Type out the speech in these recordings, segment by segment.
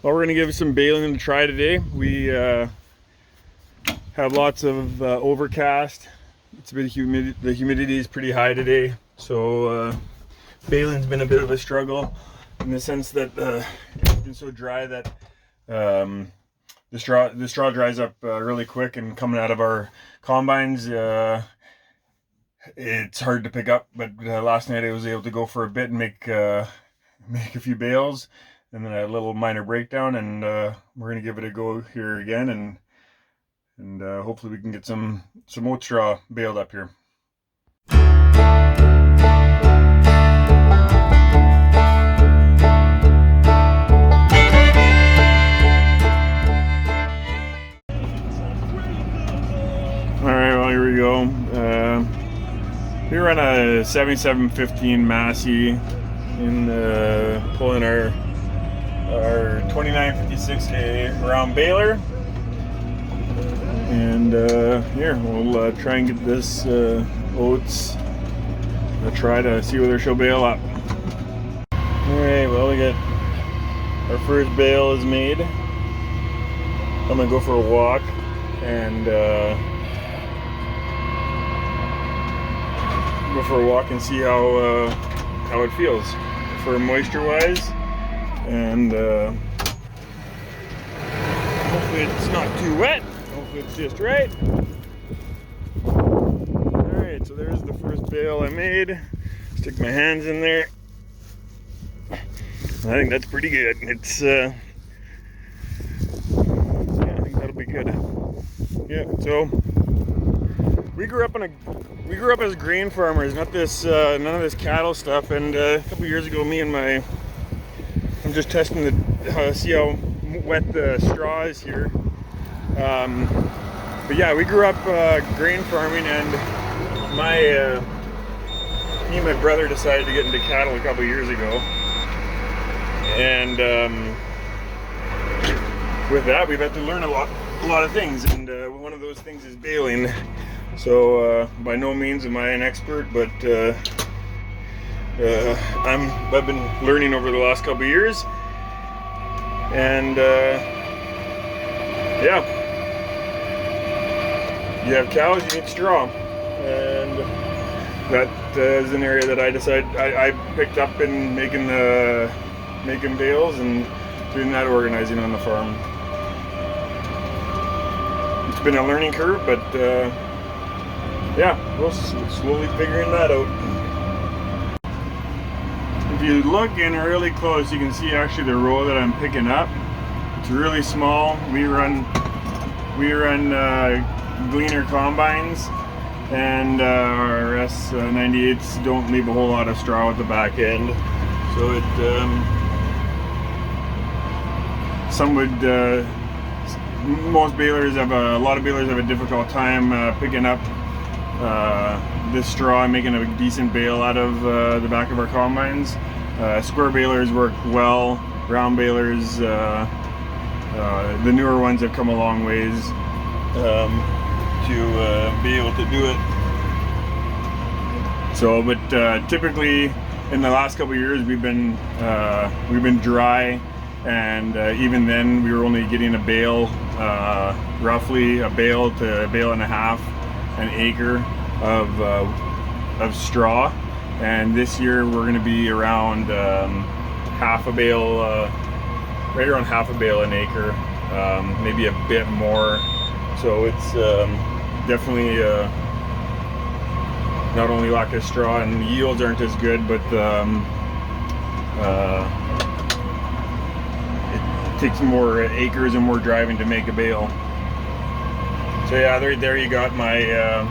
Well, we're gonna give some baling a try today. We have lots of overcast. It's a bit humid. The humidity is pretty high today, so baling's been a bit of a struggle in the sense that it's been so dry that the straw dries up really quick, and coming out of our combines, it's hard to pick up. But last night I was able to go for a bit and make a few bales, and then a little minor breakdown, and we're gonna give it a go here again, and hopefully we can get some oat straw baled up here. Alright, well, here we go. We run a 7715 Massey in pulling our 2956A round baler, and here we'll try and get this oats a try to see whether she'll bale up. Alright, well, we got our first bale is made. I'm gonna go for a walk and see how it feels for moisture wise, and hopefully it's not too wet. Hopefully it's just right. Alright, so there's the first bale I made. Stick my hands in there. I think that's pretty good. It's yeah, I think that'll be good. Yeah, so we grew up as grain farmers, not this none of this cattle stuff. And a couple years ago, I'm just testing the see how wet the straw is here. But yeah, we grew up grain farming, and me and my brother decided to get into cattle a couple years ago, and with that we've had to learn a lot of things, and one of those things is baling. So by no means am I an expert, but I've been learning over the last couple of years, and yeah, you have cows, you need straw, and that is an area that I picked up in making bales and doing that organizing on the farm. It's been a learning curve, but yeah, we're slowly figuring that out. If you look in really close, you can see actually the row that I'm picking up. It's really small. We run Gleaner combines, and our S98s don't leave a whole lot of straw at the back end. So it most balers have a lot of balers have a difficult time picking up this straw and making a decent bale out of the back of our combines. Square balers work well. Round balers, the newer ones have come a long ways to be able to do it. So, but typically in the last couple of years we've been dry, and even then we were only getting a bale, roughly a bale to a bale and a half, an acre of straw. And this year we're going to be around half a bale, right around half a bale an acre, maybe a bit more. So it's definitely not only lack of straw, and the yields aren't as good, but it takes more acres and more driving to make a bale. So yeah, there you got my,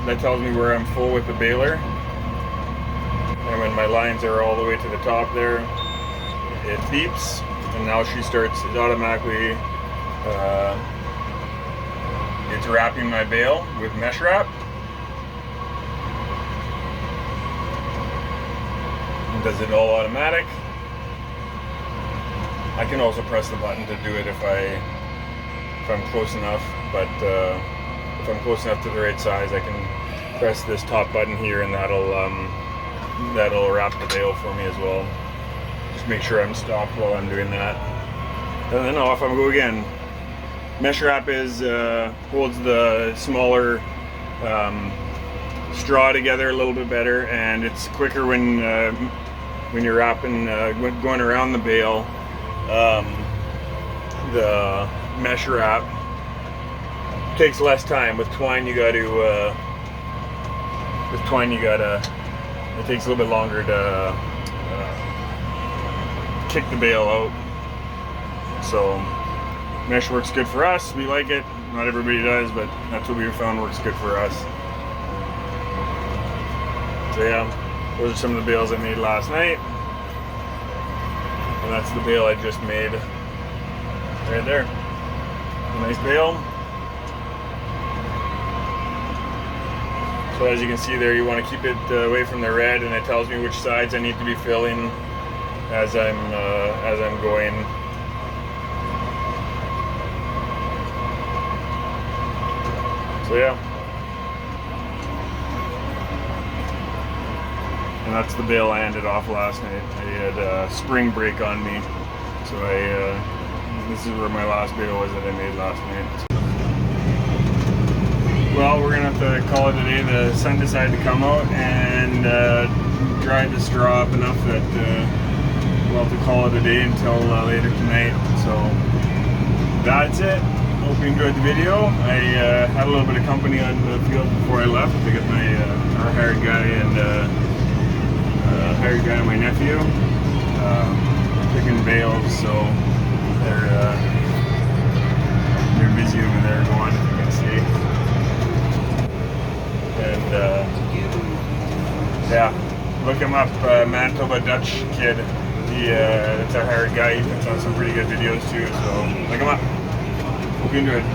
that tells me where I'm full with the baler. And when my lines are all the way to the top there, it beeps, and now she starts, it automatically, it's wrapping my bale with mesh wrap. And does it all automatic. I can also press the button to do it if I'm close enough, but if I'm close enough to the right size, I can press this top button here, and that'll wrap the bale for me as well. Just make sure I'm stopped while I'm doing that. And then off I go again. Mesh wrap is holds the smaller straw together a little bit better, and it's quicker when you're wrapping, going around the bale. The mesh wrap takes less time. With twine, it takes a little bit longer to kick the bale out. So mesh works good for us. We like it. Not everybody does, but that's what we found works good for us. So yeah, those are some of the bales I made last night. And that's the bale I just made right there. A nice bale. So as you can see there, you want to keep it away from the red, and it tells me which sides I need to be filling as I'm going. So yeah, and that's the bale I ended off last night. I had a spring break on me, so this is where my last bale was that I made last night. Well, we're gonna have to call it a day. The sun decided to come out and dried the straw up enough that we'll have to call it a day until later tonight. So that's it. Hope you enjoyed the video. I had a little bit of company on the field before I left to get my our hired guy and my nephew picking bales. So they're busy over there going, if you can see. And yeah, look him up, Manitoba Dutch kid. That's our hired guy. He puts on some pretty good videos too. So look him up. Hope you enjoyed.